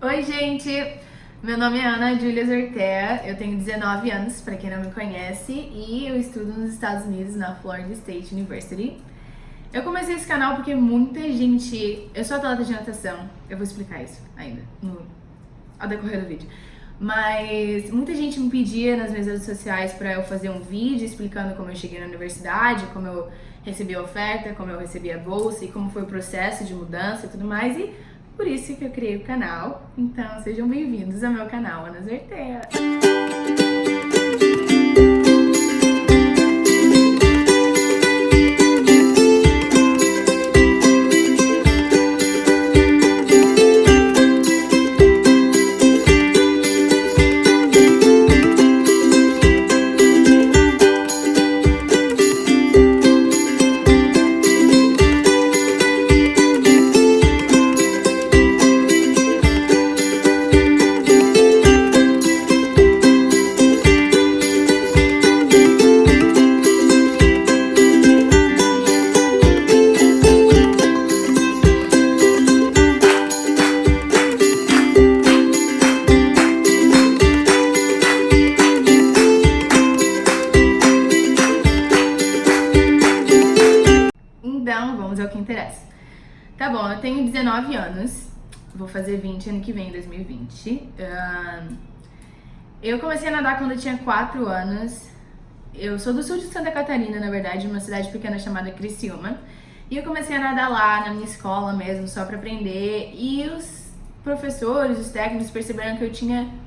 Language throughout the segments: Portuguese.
Oi, gente! Meu nome é Ana Júlia Zortea, eu tenho 19 anos, para quem não me conhece, e eu estudo nos Estados Unidos, na Florida State University. Eu comecei esse canal porque muita gente... Eu sou atleta de natação, eu vou explicar isso ainda ao decorrer do vídeo. Mas muita gente me pedia nas minhas redes sociais para eu fazer um vídeo explicando como eu cheguei na universidade, como eu recebi a oferta, como eu recebi a bolsa e como foi o processo de mudança e tudo mais. E por isso que eu criei o canal. Então sejam bem-vindos ao meu canal, Ana Zortea. Então, vamos ao que interessa. Tá bom, eu tenho 19 anos, vou fazer 20 ano que vem, 2020. Eu comecei a nadar quando eu tinha 4 anos. Eu sou do sul de Santa Catarina, na verdade, uma cidade pequena chamada Criciúma. E eu comecei a nadar lá, na minha escola mesmo, só pra aprender. E os professores, os técnicos perceberam que eu tinha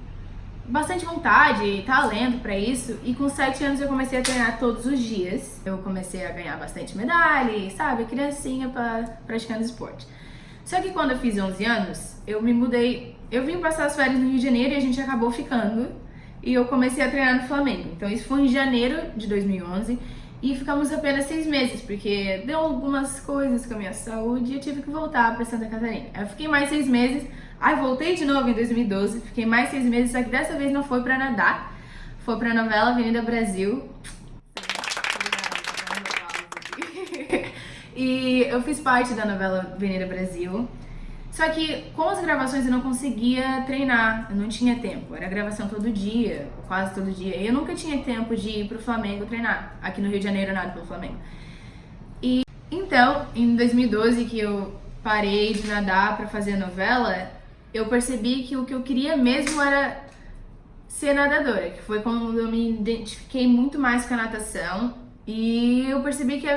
bastante vontade e talento pra isso, e com 7 anos eu comecei a treinar todos os dias. Eu comecei a ganhar bastante medalha, sabe, criancinha praticando esporte. Só que quando eu fiz 11 anos, eu me mudei, eu vim passar as férias no Rio de Janeiro e a gente acabou ficando, e eu comecei a treinar no Flamengo. Então isso foi em janeiro de 2011, e ficamos apenas 6 meses, porque deu algumas coisas com a minha saúde e eu tive que voltar pra Santa Catarina. Eu fiquei mais 6 meses, aí voltei de novo em 2012, fiquei mais 6 meses, só que dessa vez não foi pra nadar, foi pra novela Avenida Brasil. E eu fiz parte da novela Avenida Brasil, só que com as gravações eu não conseguia treinar, eu não tinha tempo, era gravação todo dia, quase todo dia, e eu nunca tinha tempo de ir pro Flamengo treinar, aqui no Rio de Janeiro eu nado pelo Flamengo. E então, em 2012 que eu parei de nadar pra fazer a novela, eu percebi que o que eu queria mesmo era ser nadadora, que foi quando eu me identifiquei muito mais com a natação, e eu percebi que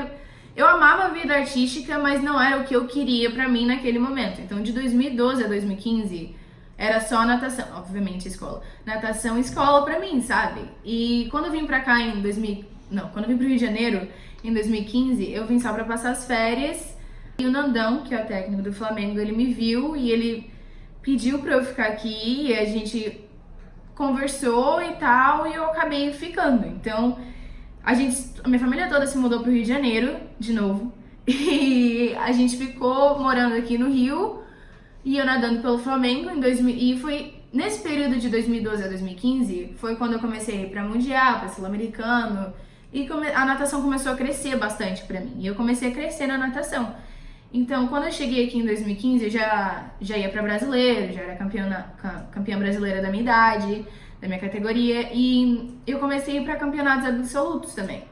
eu amava a vida artística, mas não era o que eu queria pra mim naquele momento. Então, de 2012 a 2015, era só natação, obviamente escola. Natação e escola pra mim, sabe? E quando eu vim pra cá quando eu vim pro Rio de Janeiro, em 2015, eu vim só pra passar as férias. E o Nandão, que é o técnico do Flamengo, ele me viu e ele pediu pra eu ficar aqui, e a gente conversou e tal, e eu acabei ficando. Então, a minha família toda se mudou pro Rio de Janeiro, de novo, e a gente ficou morando aqui no Rio, e eu nadando pelo Flamengo, e foi nesse período de 2012 a 2015, foi quando eu comecei a ir pra Mundial, pra Sul-Americano, e a natação começou a crescer bastante pra mim, e eu comecei a crescer na natação. Então, quando eu cheguei aqui em 2015, eu já ia pra brasileiro, já era campeã brasileira da minha idade, da minha categoria, e eu comecei a ir pra campeonatos absolutos também.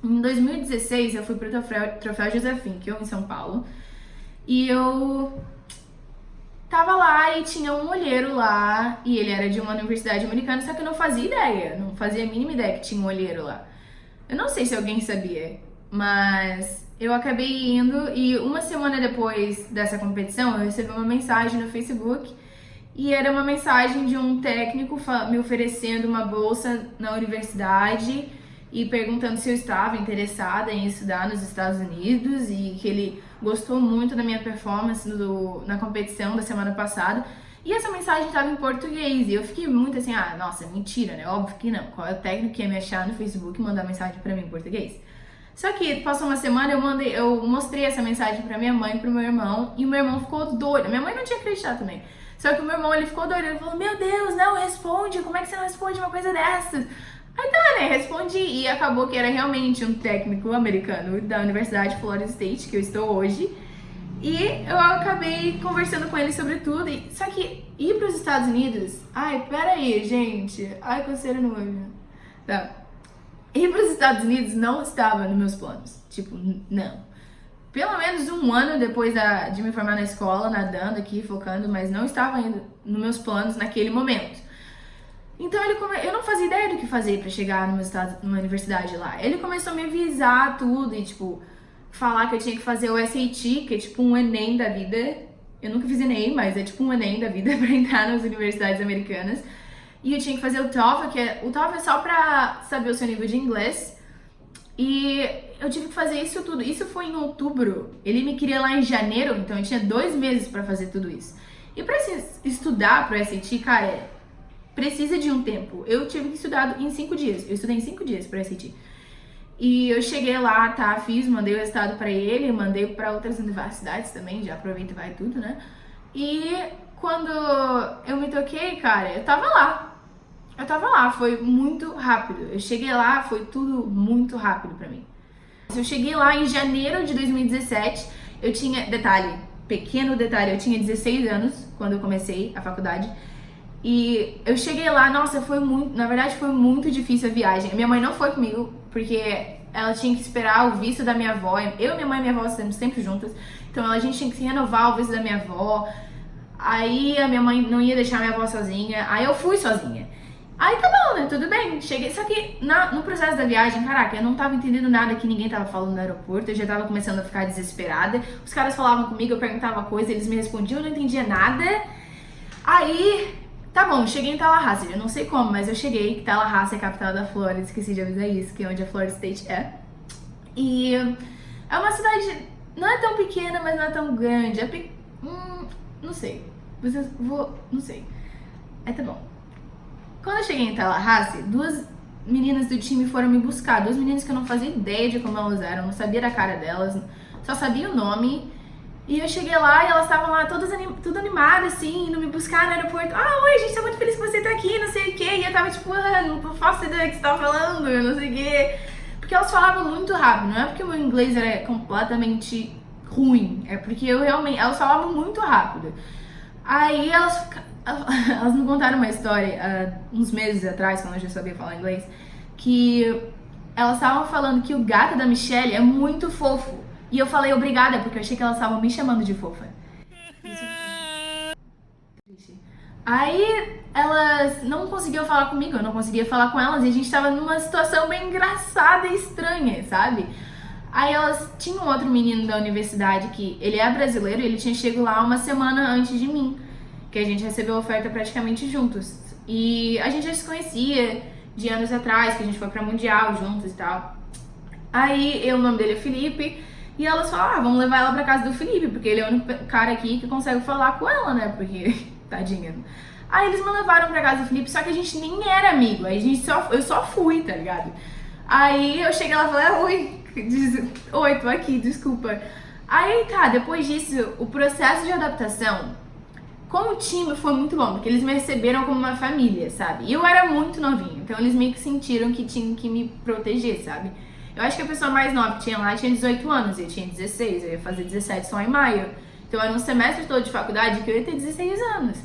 Em 2016, eu fui pro Troféu José Finkel, em São Paulo, e eu tava lá e tinha um olheiro lá, e ele era de uma universidade americana, só que eu não fazia ideia, não fazia a mínima ideia que tinha um olheiro lá. Eu não sei se alguém sabia, mas eu acabei indo, e uma semana depois dessa competição, eu recebi uma mensagem no Facebook, e era uma mensagem de um técnico me oferecendo uma bolsa na universidade e perguntando se eu estava interessada em estudar nos Estados Unidos, e que ele gostou muito da minha performance na competição da semana passada. E essa mensagem estava em português, e eu fiquei muito assim, nossa, mentira, né? Óbvio que não. Qual é o técnico que ia me achar no Facebook e mandar mensagem pra mim em português? Só que passou uma semana, eu mostrei essa mensagem pra minha mãe e pro meu irmão, e o meu irmão ficou doido. Minha mãe não tinha acreditado também. Só que o meu irmão, ele ficou doido, ele falou, meu Deus, não, responde, como é que você não responde uma coisa dessas? Aí tá, né, respondi, e acabou que era realmente um técnico americano da Universidade Florida State, que eu estou hoje, E eu acabei conversando com ele sobre tudo. Só que ir para os Estados Unidos... Ai, peraí, gente. Ai, coceira no olho. Tá. Ir para os Estados Unidos não estava nos meus planos. Tipo, não. Pelo menos um ano depois de me formar na escola, nadando aqui, focando, mas não estava ainda nos meus planos naquele momento. Então eu não fazia ideia do que fazer pra chegar numa universidade lá. Ele começou a me avisar tudo e, tipo, falar que eu tinha que fazer o SAT, que é tipo um Enem da vida. Eu nunca fiz Enem, mas é tipo um Enem da vida pra entrar nas universidades americanas. E eu tinha que fazer o TOEFL, o TOEFL é só pra saber o seu nível de inglês. E eu tive que fazer isso tudo. Isso foi em outubro. Ele me queria lá em janeiro, então eu tinha 2 meses pra fazer tudo isso. E pra estudar pro SAT, cara, precisa de um tempo. Eu tive que estudar em 5 dias. Eu estudei em 5 dias pro SAT. E eu cheguei lá, tá, mandei o resultado pra ele, mandei pra outras universidades também, já aproveita e vai tudo, né? E quando eu me toquei, cara, eu tava lá, foi muito rápido. Eu cheguei lá, foi tudo muito rápido pra mim. Eu cheguei lá em janeiro de 2017, eu tinha, pequeno detalhe, eu tinha 16 anos quando eu comecei a faculdade. E eu cheguei lá, nossa, na verdade foi muito difícil a viagem. A minha mãe não foi comigo, porque ela tinha que esperar o visto da minha avó. Eu, minha mãe e minha avó estamos sempre juntas, então a gente tinha que renovar o visto da minha avó. Aí a minha mãe não ia deixar minha avó sozinha, aí eu fui sozinha. Aí tá bom, né, tudo bem, cheguei. Só que no processo da viagem, caraca, eu não tava entendendo nada que ninguém tava falando no aeroporto. Eu já tava começando a ficar desesperada. Os caras falavam comigo, eu perguntava coisa, eles me respondiam, eu não entendia nada. Aí... tá bom, cheguei em Tallahassee, eu não sei como, mas eu cheguei, que Tallahassee é a capital da Flórida, esqueci de avisar isso, que é onde a Florida State é. E é uma cidade, não é tão pequena, mas não é tão grande, não sei, não sei. Aí tá bom. Quando eu cheguei em Tallahassee, 2 meninas do time foram me buscar, 2 meninas que eu não fazia ideia de como elas eram, não sabia da cara delas, só sabia o nome. E eu cheguei lá e elas estavam lá todas tudo animadas, assim, indo me buscar no aeroporto. Ah, oi, gente, tá muito feliz que você tá aqui, não sei o quê. E eu tava tipo, não faço ideia do que você tava falando, não sei o quê. Porque elas falavam muito rápido, não é porque o meu inglês era completamente ruim, é porque elas falavam muito rápido. Aí elas me contaram uma história, uns meses atrás, quando eu já sabia falar inglês, que elas estavam falando que o gato da Michelle é muito fofo. E eu falei obrigada, porque eu achei que elas estavam me chamando de fofa. Aí elas não conseguiam falar comigo, eu não conseguia falar com elas, e a gente tava numa situação bem engraçada e estranha, sabe? Aí elas tinham outro menino da universidade que ele é brasileiro e ele tinha chegado lá uma semana antes de mim, que a gente recebeu a oferta praticamente juntos. E a gente já se conhecia de anos atrás, que a gente foi pra Mundial juntos e tal. Aí o nome dele é Felipe. E elas falaram, vamos levar ela pra casa do Felipe, porque ele é o único cara aqui que consegue falar com ela, né? Porque, tadinha. Aí eles me levaram pra casa do Felipe, só que a gente nem era amigo. Aí eu só fui, tá ligado? Aí eu cheguei lá e falei, oi, tô aqui, desculpa. Aí tá, depois disso, o processo de adaptação com o time foi muito bom, porque eles me receberam como uma família, sabe? E eu era muito novinha, então eles meio que sentiram que tinham que me proteger, sabe? Eu acho que a pessoa mais nova que tinha lá tinha 18 anos, eu tinha 16, eu ia fazer 17 só em maio. Então era um semestre todo de faculdade que eu ia ter 16 anos.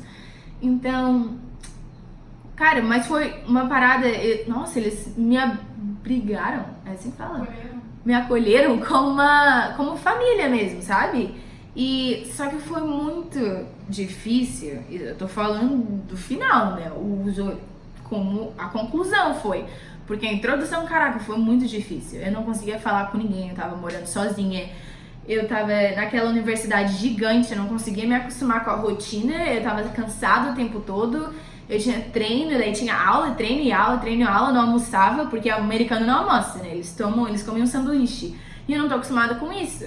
Então, cara, mas foi uma parada, nossa, eles me abrigaram, é assim que fala? Me acolheram como família mesmo, sabe? E só que foi muito difícil, eu tô falando do final, né? Como a conclusão foi. Porque a introdução, caraca, foi muito difícil. Eu não conseguia falar com ninguém, eu tava morando sozinha. Eu tava naquela universidade gigante, eu não conseguia me acostumar com a rotina. Eu tava cansada o tempo todo. Eu tinha treino, daí tinha aula, treino e aula, treino e aula. Não almoçava, porque o americano não almoça, né? Eles comem um sanduíche. E eu não tô acostumada com isso.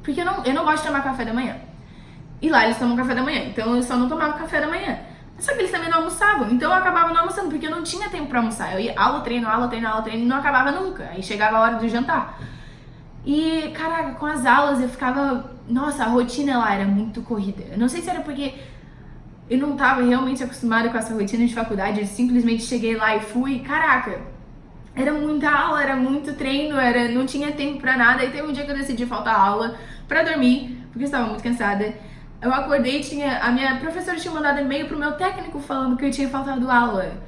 Porque eu não gosto de tomar café da manhã. E lá eles tomam café da manhã, então eu só não tomava café da manhã. Só que eles também não almoçavam, então eu acabava não almoçando, porque eu não tinha tempo pra almoçar. Eu ia aula, treino, e não acabava nunca. Aí chegava a hora do jantar. E, caraca, com as aulas eu ficava... Nossa, a rotina lá era muito corrida. Eu não sei se era porque eu não tava realmente acostumada com essa rotina de faculdade. Eu simplesmente cheguei lá e fui. Caraca, era muita aula, era muito treino, não tinha tempo pra nada. E teve um dia que eu decidi faltar aula pra dormir, porque eu estava muito cansada. Eu acordei, a minha professora tinha mandado e-mail pro meu técnico falando que eu tinha faltado aula.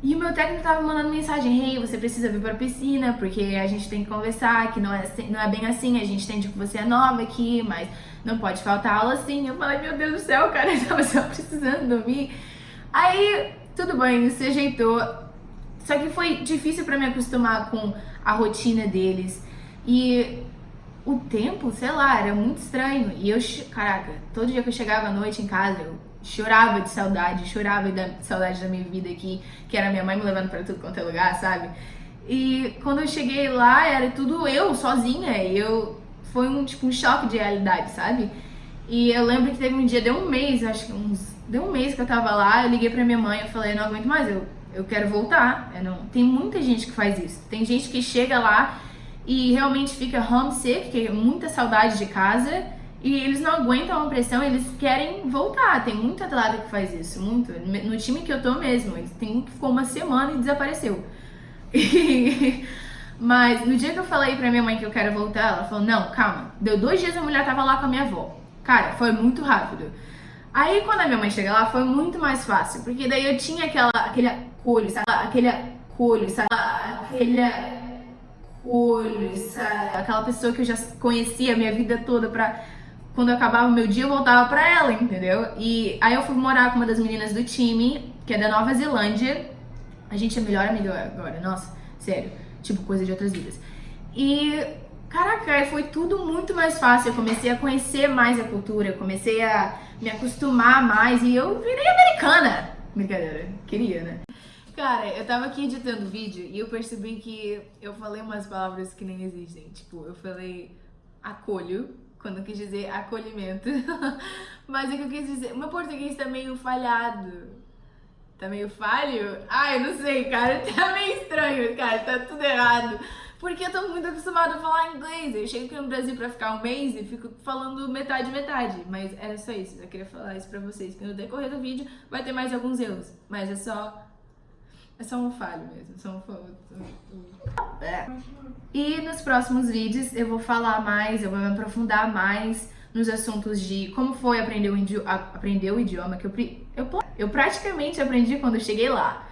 E o meu técnico tava mandando mensagem: hey, você precisa vir pra piscina, porque a gente tem que conversar, que não é bem assim, a gente entende que você é nova aqui, mas não pode faltar aula assim. Eu falei: meu Deus do céu, cara, eu tava só precisando dormir. Aí, tudo bem, se ajeitou. Só que foi difícil pra me acostumar com a rotina deles. E o tempo, sei lá, era muito estranho. E eu, caraca, todo dia que eu chegava à noite em casa, eu chorava de saudade da minha vida aqui, que era minha mãe me levando pra tudo quanto é lugar, sabe? E quando eu cheguei lá, era tudo eu, sozinha, e foi um choque de realidade, sabe? E eu lembro que teve um dia, deu um mês que eu tava lá, eu liguei pra minha mãe, eu falei: não aguento mais, eu quero voltar. Tem muita gente que faz isso, tem gente que chega lá e realmente fica homesick, que é muita saudade de casa, e eles não aguentam a pressão, eles querem voltar. Tem muito atleta que faz isso, muito. No time que eu tô mesmo, tem um que ficou uma semana e desapareceu. Mas no dia que eu falei pra minha mãe que eu quero voltar, ela falou: não, calma. Deu 2 dias, a mulher tava lá com a minha avó. Cara, foi muito rápido. Aí quando a minha mãe chega lá, foi muito mais fácil, porque daí eu tinha aquele acolho, sabe? Aquela pessoa que eu já conhecia a minha vida toda, pra quando acabava o meu dia eu voltava pra ela, entendeu? E aí eu fui morar com uma das meninas do time, que é da Nova Zelândia. A gente é melhor amiga agora, nossa, sério, tipo coisa de outras vidas. E caraca, foi tudo muito mais fácil. Eu comecei a conhecer mais a cultura, eu comecei a me acostumar mais e eu virei americana. Brincadeira, queria, né? Cara, eu tava aqui editando o vídeo e eu percebi que eu falei umas palavras que nem existem. Tipo, eu falei acolho, quando eu quis dizer acolhimento. Mas o que eu quis dizer... O meu português tá meio falhado. Tá meio falho? Ai, eu não sei, cara. Tá meio estranho, cara. Tá tudo errado. Porque eu tô muito acostumada a falar inglês. Eu chego aqui no Brasil pra ficar um mês e fico falando metade. Mas era só isso. Eu queria falar isso pra vocês. Que no decorrer do vídeo vai ter mais alguns erros. Mas é só um falho mesmo. E nos próximos vídeos eu vou falar mais, eu vou me aprofundar mais nos assuntos de como foi aprender o idioma que eu praticamente aprendi quando eu cheguei lá.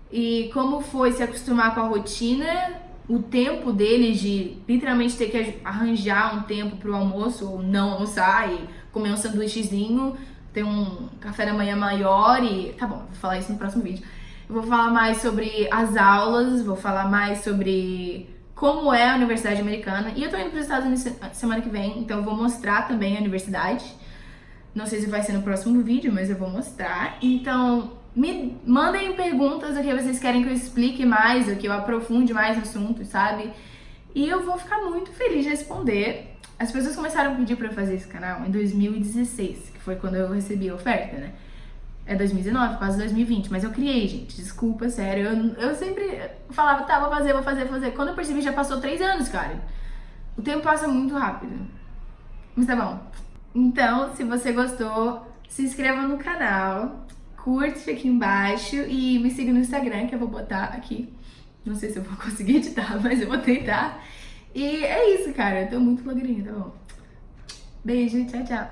E como foi se acostumar com a rotina, o tempo deles de literalmente ter que arranjar um tempo pro almoço ou não almoçar e comer um sanduíchezinho, ter um café da manhã maior e... Tá bom, vou falar isso no próximo vídeo. Eu vou falar mais sobre as aulas, vou falar mais sobre como é a universidade americana. E eu tô indo para os Estados Unidos semana que vem, então eu vou mostrar também a universidade. Não sei se vai ser no próximo vídeo, mas eu vou mostrar. Então, me mandem perguntas o que vocês querem que eu explique mais, o que eu aprofunde mais no assunto, sabe? E eu vou ficar muito feliz de responder. As pessoas começaram a pedir pra eu fazer esse canal em 2016, que foi quando eu recebi a oferta, né? É 2019, quase 2020, mas eu criei, gente, desculpa, sério, eu sempre falava: tá, vou fazer. Quando eu percebi, já passou 3 anos, cara. O tempo passa muito rápido. Mas tá bom. Então, se você gostou, se inscreva no canal, curte aqui embaixo e me siga no Instagram, que eu vou botar aqui. Não sei se eu vou conseguir editar, mas eu vou tentar. E é isso, cara, eu tô muito blogueirinha, tá bom? Beijo, tchau, tchau.